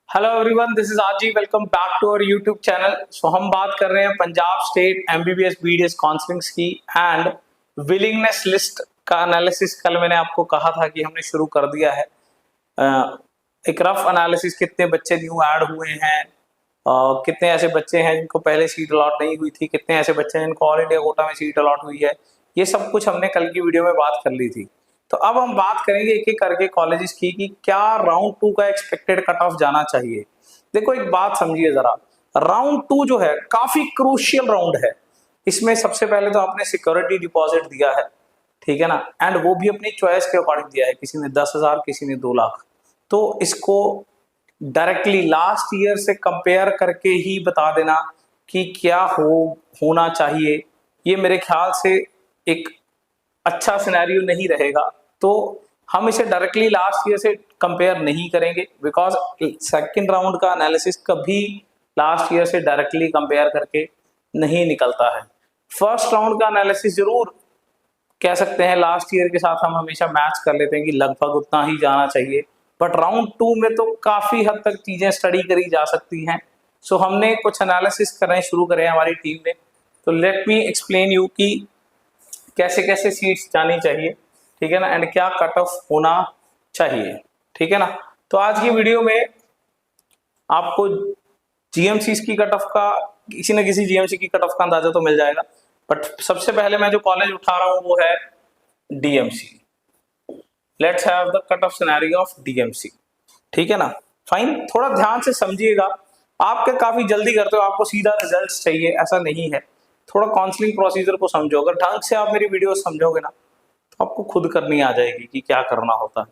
Hello everyone, this is Aaji. Welcome back to our YouTube channel. So हम बात कर रहे हैं Punjab state MBBS BDS counsellings की एंड विलिंगनेस लिस्ट का एनालिसिस। कल मैंने आपको कहा था कि हमने शुरू कर दिया है। एक रफ एनालिसिस, कितने बच्चे न्यू ऐड हुए हैं, कितने ऐसे बच्चे हैं जिनको पहले सीट अलॉट नहीं हुई थी, कितने ऐसे बच्चे हैं जिनको ऑल इंडिया कोटा में सीट अलॉट हुई है। ये सब कुछ हमने कल की वीडियो में बात कर ली थी। तो अब हम बात करेंगे एक एक करके कॉलेजेस की कि क्या राउंड 2 का एक्सपेक्टेड कट ऑफ जाना चाहिए। देखो, एक बात समझिए जरा, राउंड 2 जो है काफी क्रूशियल राउंड है। इसमें सबसे पहले तो आपने सिक्योरिटी डिपॉजिट दिया है, ठीक है ना, एंड वो भी अपनी चॉइस के अकॉर्डिंग दिया है। किसी ने 10,000, किसी ने 2 लाख। तो इसको डायरेक्टली लास्ट ईयर से कंपेयर करके ही बता देना कि क्या होना चाहिए, ये मेरे ख्याल से एक अच्छा सिनेरियो नहीं रहेगा। तो हम इसे डायरेक्टली लास्ट ईयर से कंपेयर नहीं करेंगे, बिकॉज सेकंड राउंड का एनालिसिस कभी लास्ट ईयर से डायरेक्टली कंपेयर करके नहीं निकलता है। फर्स्ट राउंड का एनालिसिस जरूर कह सकते हैं लास्ट ईयर के साथ हम हमेशा मैच कर लेते हैं कि लगभग उतना ही जाना चाहिए, बट राउंड 2 में तो काफी हद तक चीजें स्टडी करी जा सकती हैं। सो हमने कुछ एनालिसिस करने शुरू करे हमारी टीम ने। तो लेट मी एक्सप्लेन यू कि कैसे कैसे सीट्स जानी चाहिए, ठीक है ना, एंड क्या कट ऑफ होना चाहिए, ठीक है ना। तो आज की वीडियो में आपको जीएमसी की कट ऑफ का, किसी न किसी जीएमसी की कट ऑफ का अंदाजा तो मिल जाएगा। बट सबसे पहले मैं जो कॉलेज उठा रहा हूं वो है DMC. Let's have the cut off scenario of DMC, ठीक है ना। फाइन, थोड़ा ध्यान से समझिएगा। आप क्या काफी जल्दी करते हो, आपको सीधा रिजल्ट चाहिए, ऐसा नहीं है। थोड़ा काउंसलिंग प्रोसीजर को समझो। अगर ढंग से आप मेरी वीडियो समझोगे ना तो आपको खुद करनी आ जाएगी कि क्या करना होता है,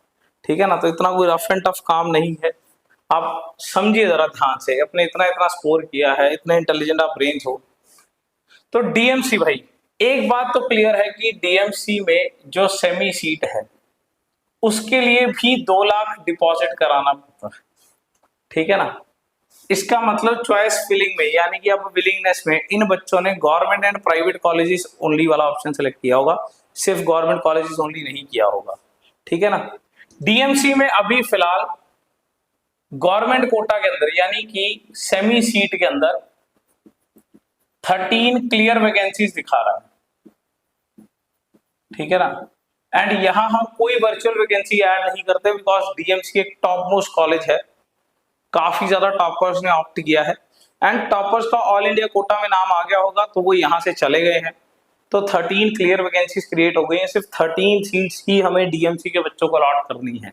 ठीक है ना। तो इतना कोई रफ एंड टफ काम नहीं है, आप समझिए जरा ध्यान से। अपने इतना इतना स्कोर किया है, इतने इंटेलिजेंट आप ब्रेन हो। तो डीएमसी भाई, एक बात तो क्लियर है कि डीएमसी में जो सेमी सीट है उसके लिए भी 2 लाख डिपॉजिट कराना पड़ता है, ठीक है ना। इसका मतलब चॉइस फिलिंग में, यानी कि अब विलिंगनेस में इन बच्चों ने government and private colleges only वाला ऑप्शन सेलेक्ट किया होगा, सिर्फ गवर्नमेंट कॉलेजेस ओनली नहीं किया होगा, ठीक है ना। डीएमसी में अभी फिलहाल गवर्नमेंट कोटा के अंदर, यानी कि सेमी सीट के अंदर 13 क्लियर वैकेंसीज दिखा रहा है, ठीक है ना। एंड यहां हम कोई वर्चुअल वैकेंसी ऐड नहीं करते, बिकॉज डीएमसी एक टॉप मोस्ट कॉलेज है। काफी ज्यादा टॉपर्स ने ऑप्ट किया है एंड टॉपर्स का ऑल इंडिया कोटा में नाम आ गया होगा तो वो यहां से चले गए हैं। तो 13 क्लियर वैकेंसीज क्रिएट हो गई हैं। सिर्फ 13 सीट्स ही हमें डीएमसी के बच्चों को अलॉट करनी है।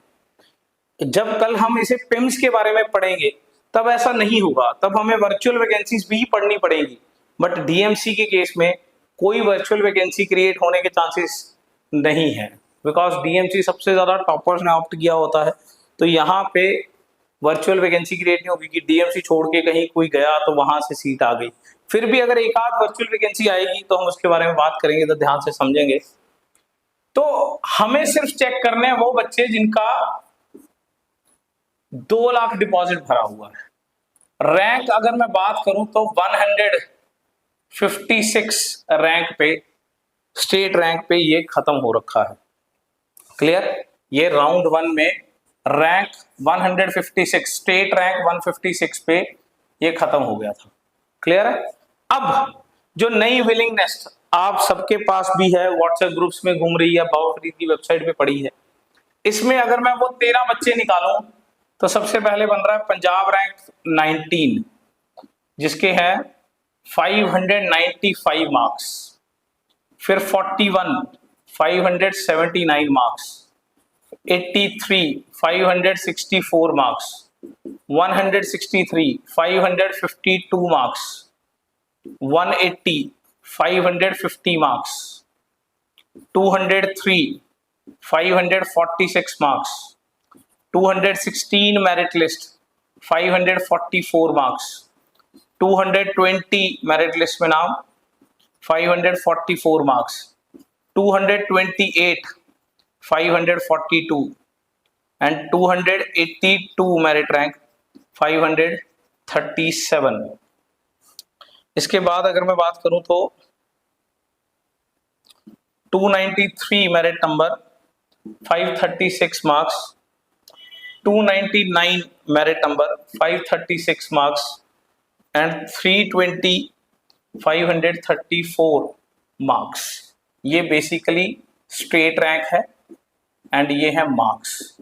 जब कल हम इसे पिम्स के बारे में पढ़ेंगे तब ऐसा नहीं होगा, तब हमें वर्चुअल वैकेंसीज भी पढ़नी पड़ेगी। बट डीएमसी के केस में कोई वर्चुअल वैकेंसी क्रिएट होने के चांसेस नहीं है, बिकॉज डीएमसी सबसे ज्यादा टॉपर्स ने ऑप्ट किया होता है। तो यहाँ पे वर्चुअल वैकेंसी क्रिएट नहीं होगी कि डीएमसी छोड़ के कहीं कोई गया तो वहां से सीट आ गई। फिर भी अगर एक आध वर्चुअल वैकेंसी आएगी तो हम उसके बारे में बात करेंगे, तो ध्यान से समझेंगे। तो हमें सिर्फ चेक करने हैं वो बच्चे जिनका 2 लाख डिपॉजिट भरा हुआ है। रैंक अगर मैं बात करूं तो 156 रैंक पे, स्टेट रैंक पे ये खत्म हो रखा है। क्लियर, ये राउंड 1 में रैंक 156, स्टेट रैंक 156 पे ये खत्म हो गया था। क्लियर है। अब जो नई विलिंगनेस आप सबके पास भी है, व्हाट्सएप ग्रुप्स में घूम रही है, बाउफरीद की वेबसाइट पे पड़ी है, इसमें अगर मैं वो 13 बच्चे निकालूं तो सबसे पहले बन रहा है पंजाब रैंक 19, जिसके हैं 595 मार्क्स। फिर 41 579 marks, 83 564 marks, 163 552 marks, 180 550 marks, 203 546 marks, 216 merit list 544 marks, 220 merit list में नाम 544 मार्क्स, 228 542 एंड 282 मेरिट रैंक 537। इसके बाद अगर मैं बात करूं तो 293 merit number, 536 marks, 299 merit number, 536 marks and 320 534 marks. ये बेसिकली स्ट्रेट रैंक है एंड ये है मार्क्स।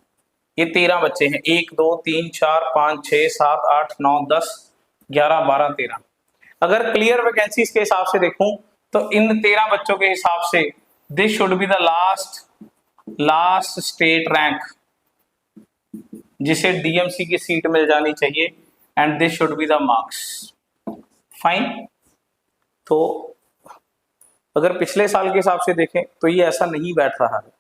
ये 13 बच्चे हैं, 1 2 3 4 5 6 7 8 9 10 11 12 13। अगर क्लियर वैकेंसीज के हिसाब से देखूं तो इन 13 बच्चों के हिसाब से this should be the last state rank जिसे डीएमसी की सीट मिल जानी चाहिए and this should be the marks. Fine. तो अगर पिछले साल के हिसाब से देखें तो ये ऐसा नहीं बैठ रहा है।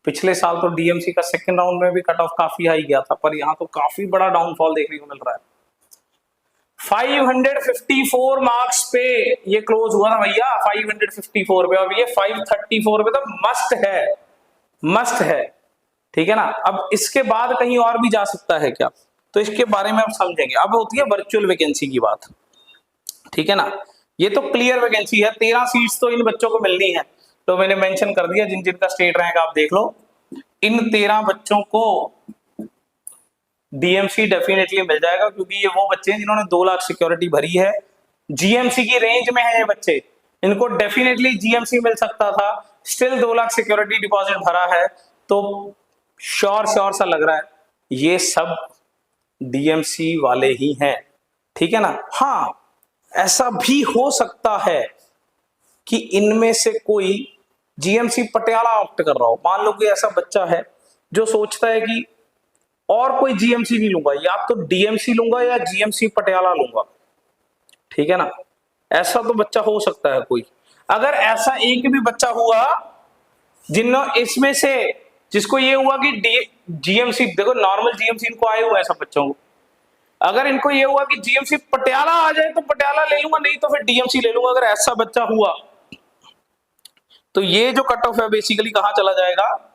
पिछले साल तो डीएमसी का सेकंड राउंड में भी कट ऑफ काफी हाई गया था, पर यहाँ तो काफी बड़ा डाउनफॉल देखने को मिल रहा है। 554 मार्क्स पे ये क्लोज हुआ था भैया, 554 पे, और ये 534 पे तो मस्ट है, ठीक है ना। अब इसके बाद कहीं और भी जा सकता है क्या, तो इसके बारे में अब समझेंगे। अब होती है वर्चुअल वैकेंसी की बात, ठीक है ना। ये तो क्लियर वैकेंसी है, 13 सीट्स तो इन बच्चों को मिलनी है, तो मैंने मेंशन कर दिया जिन जिनका स्टेट रैंक आप देख लो। इन 13 बच्चों को डीएमसी डेफिनेटली मिल जाएगा, क्योंकि ये वो बच्चे हैं जिन्होंने 2 लाख सिक्योरिटी भरी है, जीएमसी की रेंज में है ये बच्चे, इनको डेफिनेटली जीएमसी मिल सकता था, स्टिल 2 लाख सिक्योरिटी डिपॉजिट भरा है, तो श्योर सा लग रहा है ये सब डीएमसी वाले ही हैं, ठीक है ना। हाँ, ऐसा भी हो सकता है कि इनमें से कोई जीएमसी पटियाला ऑप्ट कर रहा हो। मान लो कि ऐसा बच्चा है जो सोचता है कि और कोई जीएमसी नहीं लूंगा, या तो डीएमसी लूंगा या जीएमसी पटियाला लूंगा, ठीक है ना। ऐसा तो बच्चा हो सकता है कोई। अगर ऐसा एक भी बच्चा हुआ जिन्होंने इसमें से जिसको ये हुआ कि जीएमसी, देखो नॉर्मल जीएमसी इनको आए हुआ है सब बच्चों को, अगर इनको ये हुआ कि जीएमसी पटियाला आ जाए तो पटियाला ले लूंगा, नहीं तो फिर डीएमसी ले लूंगा, अगर ऐसा बच्चा हुआ तो ये जो कट ऑफ है बेसिकली कहां चला जाएगा,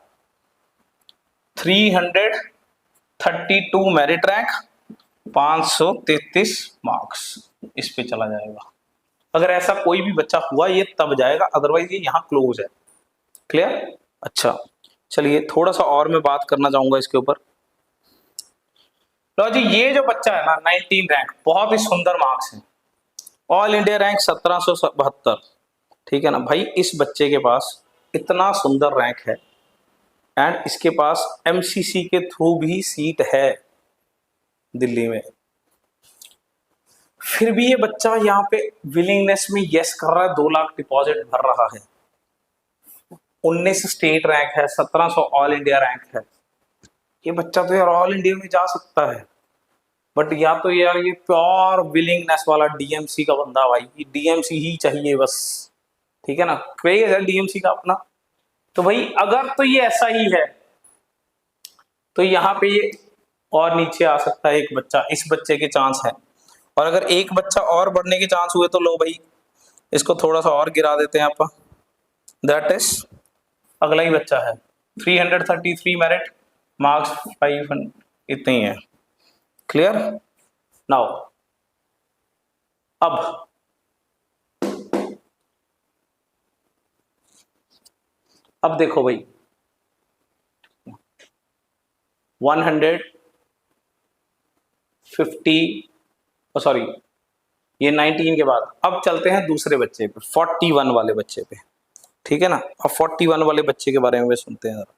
332 मेरिट रैंक, 533 मार्क्स, इस पे चला जाएगा। अगर ऐसा कोई भी बच्चा हुआ ये तब जाएगा, अदरवाइज ये यहां क्लोज है। क्लियर। अच्छा चलिए थोड़ा सा और मैं बात करना चाहूंगा इसके ऊपर। लो जी, ये जो बच्चा है ना 19 रैंक, बहुत ही सुंदर मार्क्स है, ऑल इंडिया रैंक 1772, ठीक है ना भाई। इस बच्चे के पास इतना सुंदर रैंक है एंड इसके पास एमसीसी के थ्रू भी सीट है दिल्ली में, फिर भी ये बच्चा यहाँ पे विलिंगनेस में यस कर रहा है, 2 लाख डिपॉजिट भर रहा है, 19 स्टेट रैंक है, 1700 ऑल इंडिया रैंक है। ये बच्चा तो यार ऑल इंडिया में जा सकता है, बट या तो यार ये प्योर विलिंगनेस वाला डीएमसी का बंदा, भाई डीएमसी ही चाहिए बस, ठीक है ना, क्रेज है डीएमसी का अपना। तो भाई अगर तो ये ऐसा ही है तो यहाँ पे ये और नीचे आ सकता है एक बच्चा, इस बच्चे के चांस है, और अगर एक बच्चा और बढ़ने के चांस हुए तो लो भाई इसको थोड़ा सा और गिरा देते हैं आप, दैट इज अगला ही बच्चा है, 333 मेरिट, मार्क्स 500, इतने ही है। क्लियर। नाउ अब देखो भाई 150 सॉरी ये 19 के बाद अब चलते हैं दूसरे बच्चे पे, 41 वाले बच्चे पे, ठीक है ना। अब 41 वाले बच्चे के बारे में सुनते हैं जरा।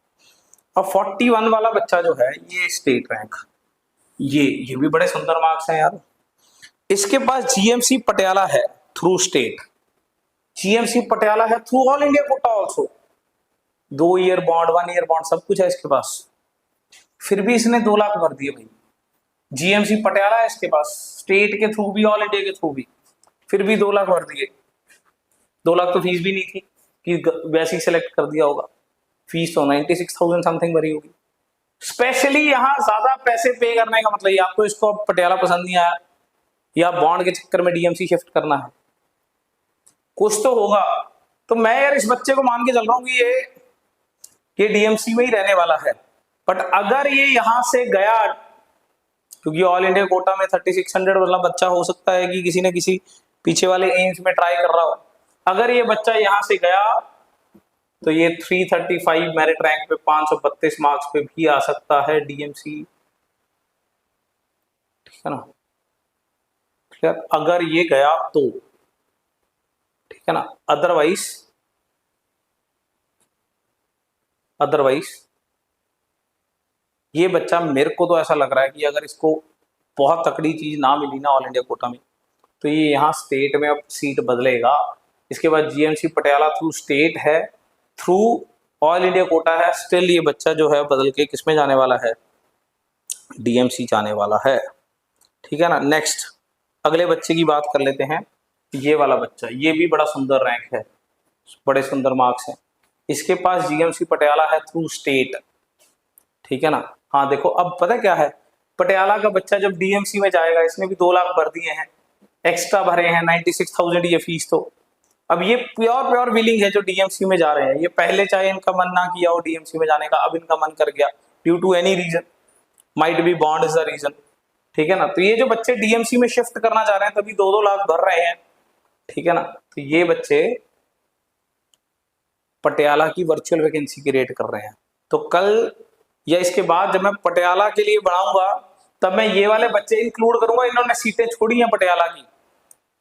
अब 41 वाला बच्चा जो है ये स्टेट रैंक, ये भी बड़े सुंदर मार्क्स हैं यार। इसके पास जीएमसी पटियाला है थ्रू स्टेट, जीएमसी पटियाला है through all India quota also, 2 year bond 1 year bond सब कुछ है इसके पास, फिर भी इसने 2 लाख भर दिए भाई। जीएमसी पटियाला है इसके पास, स्टेट के थ्रू भी ऑल इंडिया के थ्रू भी, फिर भी 2 लाख भर दिए। 2 लाख तो फीस भी नहीं थी कि वैसे ही सिलेक्ट कर दिया होगा, फीस तो 96,000 समथिंग भरी होगी। स्पेशली यहाँ ज्यादा पैसे पे करने का मतलब, आपको इसको पटियाला पसंद नहीं आया या बॉन्ड के चक्कर में डीएमसी शिफ्ट करना है, कुछ तो होगा। तो मैं यार इस बच्चे को मान के चल रहा हूँ कि ये डीएमसी में ही रहने वाला है, बट अगर ये यहां से गया, क्योंकि ऑल इंडिया कोटा में 3600 वाला बच्चा हो सकता है कि किसी न किसी पीछे वाले एम्स में ट्राई कर रहा हो, अगर ये बच्चा यहां से गया तो ये 335 मेरिट रैंक पे 532 मार्क्स पे भी आ सकता है डीएमसी ठीक है ना, क्लियर। अगर ये गया तो ठीक है ना, अदरवाइज ये बच्चा, मेरे को तो ऐसा लग रहा है कि अगर इसको बहुत तकड़ी चीज ना मिली ना ऑल इंडिया कोटा में, तो ये यहाँ स्टेट में अब सीट बदलेगा। इसके बाद जीएमसी पटियाला थ्रू स्टेट है, थ्रू ऑल इंडिया कोटा है, स्टिल ये बच्चा जो है बदल के किसमें जाने वाला है, डीएमसी जाने वाला है। ठीक है ना। नेक्स्ट अगले बच्चे की बात कर लेते हैं। ये वाला बच्चा, ये भी बड़ा सुंदर रैंक है, बड़े सुंदर मार्क्स हैं। इसके पास जीएमसी पटियाला है थ्रू स्टेट। ठीक है ना। हाँ देखो, अब पता क्या है, पटियाला का बच्चा जब डीएमसी में जाएगा, इसने भी 2 लाख भर दिए हैं, एक्स्ट्रा भरे हैं 96,000 ये फीस। तो अब ये प्योर विलिंग है जो डीएमसी में जा रहे हैं। ये पहले चाहे इनका मन ना किया हो डीएमसी में जाने का, अब इनका मन कर गया due to any reason, might be bond is the reason. ठीक है ना। तो ये जो बच्चे डीएमसी में शिफ्ट करना चाह रहे हैं, तभी 2-2 लाख भर रहे हैं। ठीक है ना। तो ये बच्चे पटियाला की वर्चुअल वैकेंसी की रेट कर रहे हैं। तो कल या इसके बाद जब मैं पटियाला के लिए बढ़ाऊंगा, तब मैं ये वाले बच्चे इंक्लूड करूंगा। इन्होंने सीटें छोड़ी हैं पटियाला की,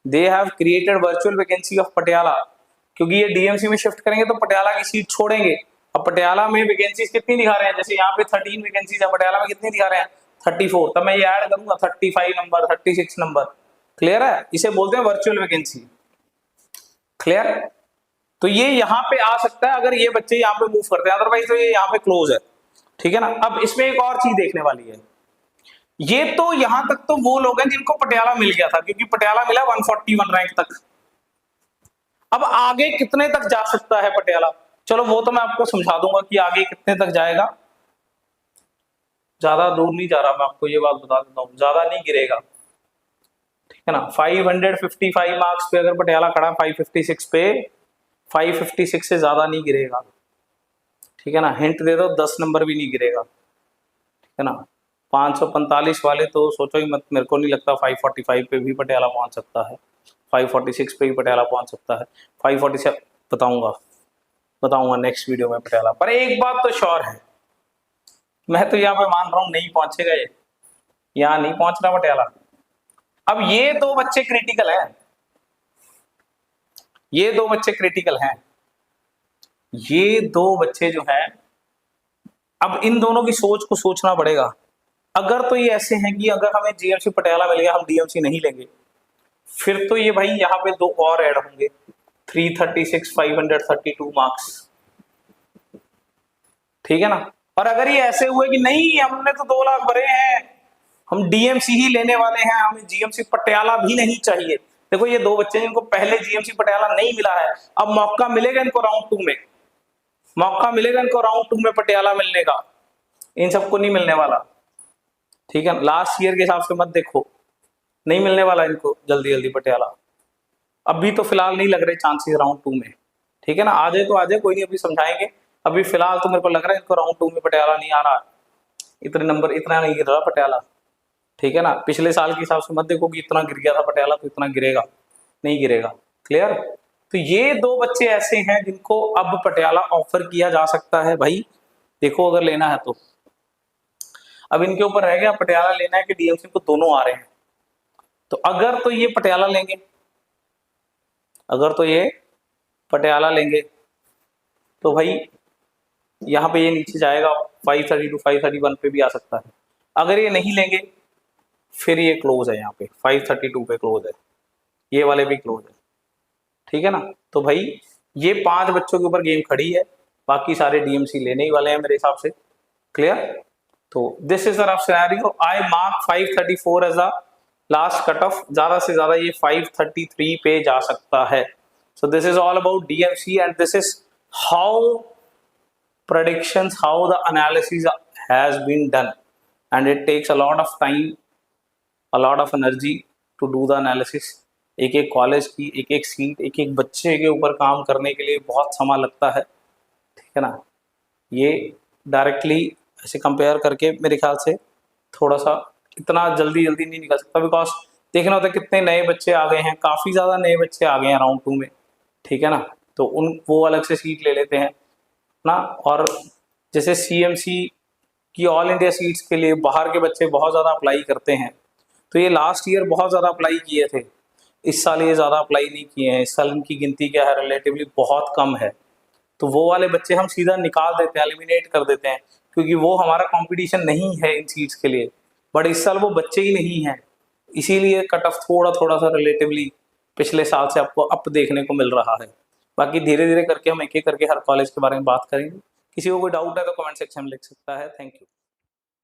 they have created virtual vacancy of Patiala, क्योंकि ये डीएमसी में शिफ्ट करेंगे तो पटियाला की सीट छोड़ेंगे। अब पटियाला में वैकेंसीज कितनी दिखा रहे हैं, जैसे यहाँ पे 13 वैकेंसीज है, पटियाला में कितनी दिखा रहे हैं 34। तब मैं ये ऐड करूंगा 35 नंबर, 36 नंबर। क्लियर है। इसे बोलते हैं वर्चुअल वैकेंसी। क्लियर। तो ये यहाँ पे आ सकता है अगर ये बच्चे यहाँ पे मूव करते हैं, अदरवाइज तो ये यहाँ पे क्लोज है। ठीक है ना। अब इसमें एक और चीज देखने वाली है, ये तो यहां तक तो वो लोग हैं जिनको पटियाला मिल गया था, क्योंकि पटियाला मिला 141 रैंक तक। अब आगे कितने तक जा सकता है पटियाला, चलो वो तो मैं आपको समझा दूंगा कि आगे कितने तक जाएगा। ज्यादा दूर नहीं जा रहा, मैं आपको ये बात बता देता हूं, ज्यादा नहीं गिरेगा। ठीक है ना। 555 मार्क्स पे अगर पटियाला खड़ा 556 पे, 556 से ज्यादा नहीं गिरेगा। ठीक है ना। हिंट दे दो, 10 नंबर भी नहीं गिरेगा। ठीक है ना। 545 वाले तो सोचो ही मत, मेरे को नहीं लगता 545 पे भी पटियाला पहुंच सकता है, 546 पे भी पटियाला पहुंच सकता है, 547 बताऊंगा नेक्स्ट वीडियो में पटियाला। पर एक बात तो श्योर है, मैं तो यहाँ पे मान रहा हूँ नहीं पहुंचेगा, ये यहाँ नहीं पहुंच रहा पटियाला। अब ये 2 बच्चे क्रिटिकल हैं, ये 2 बच्चे क्रिटिकल हैं, ये 2 बच्चे जो हैं, अब इन दोनों की सोच को सोचना पड़ेगा। अगर तो ये ऐसे हैं कि अगर हमें जीएमसी पटियाला मिल गया, हम डीएमसी नहीं लेंगे, फिर तो ये भाई यहाँ पे 2 और ऐड होंगे, 336 532 मार्क्स। ठीक है ना। और अगर ये ऐसे हुए कि नहीं हमने तो 2 लाख भरे हैं, हम डीएमसी ही लेने वाले हैं, हमें जीएमसी पटियाला भी नहीं चाहिए। देखो ये 2 बच्चे जिनको पहले जीएमसी पटियाला नहीं मिला है, अब मौका मिलेगा इनको राउंड 2 में, मौका मिलेगा इनको राउंड 2 में पटियाला मिलने का, इन सबको नहीं मिलने वाला। ठीक है। लास्ट ईयर के हिसाब से मत देखो, नहीं मिलने वाला इनको जल्दी जल्दी पटियाला। अभी तो फिलहाल नहीं लग रहे चांसेस राउंड 2 में। ठीक है ना। आ जाए तो आ जाए, कोई नहीं, अभी समझाएंगे। अभी फिलहाल तो मेरे को लग रहा है इनको राउंड 2 में पटियाला नहीं आ रहा, इतने नंबर इतना नहीं गिर रहा पटियाला। ठीक है ना। पिछले साल के हिसाब से मत देखो कि इतना गिर गया था पटियाला तो इतना गिरेगा, नहीं गिरेगा। क्लियर। तो ये 2 बच्चे ऐसे हैं जिनको अब पटियाला ऑफर किया जा सकता है भाई, देखो अगर लेना है तो। अब इनके ऊपर रह गया पटियाला लेना है कि डीएमसी को, दोनों आ रहे हैं। तो अगर तो ये पटियाला लेंगे, अगर तो ये पटियाला लेंगे तो भाई यहाँ पे ये नीचे जाएगा, 532 531 पे भी आ सकता है। अगर ये नहीं लेंगे फिर ये क्लोज है, यहाँ पे 532 पे क्लोज है, ये वाले भी क्लोज है। ठीक है ना। तो भाई ये 5 बच्चों के ऊपर गेम खड़ी है, बाकी सारे डीएमसी लेने ही वाले हैं मेरे हिसाब से। क्लियर। तो this is the rough scenario. I mark 534 as a last cut off, ज्यादा से ज्यादा ये 533 पे जा सकता है। So this is all about DMC and this is how predictions, how the analysis has been done, and it takes a lot of time, a lot of energy to do the analysis। एक एक college की एक एक seat, एक एक बच्चे के ऊपर काम करने के लिए बहुत समय लगता है। ठीक है ना। ये डायरेक्टली ऐसे कंपेयर करके मेरे ख्याल से थोड़ा सा इतना जल्दी जल्दी नहीं निकल सकता, बिकॉज देखना होता है कितने नए बच्चे आ गए हैं, काफ़ी ज़्यादा नए बच्चे आ गए हैं राउंड 2 में। ठीक है ना। तो उन वो अलग से सीट ले लेते हैं ना। और जैसे सीएमसी की ऑल इंडिया सीट्स के लिए बाहर के बच्चे बहुत ज़्यादा अप्लाई करते हैं, तो ये लास्ट ईयर बहुत ज़्यादा अप्लाई किए थे, इस साल ये ज़्यादा अप्लाई नहीं किए हैं। इस साल इनकी गिनती क्या है, रिलेटिवली बहुत कम है। तो वो वाले बच्चे हम सीधा निकाल देते हैं, एलिमिनेट कर देते हैं, क्योंकि वो हमारा कंपटीशन नहीं है इन सीट्स के लिए। बट इस साल वो बच्चे ही नहीं हैं, इसीलिए कट ऑफ थोड़ा थोड़ा सा रिलेटिवली पिछले साल से आपको अप देखने को मिल रहा है। बाकी धीरे धीरे करके हम एक एक करके हर कॉलेज के बारे में बात करेंगे। किसी को कोई डाउट है तो कमेंट सेक्शन में लिख सकता है। Thank you.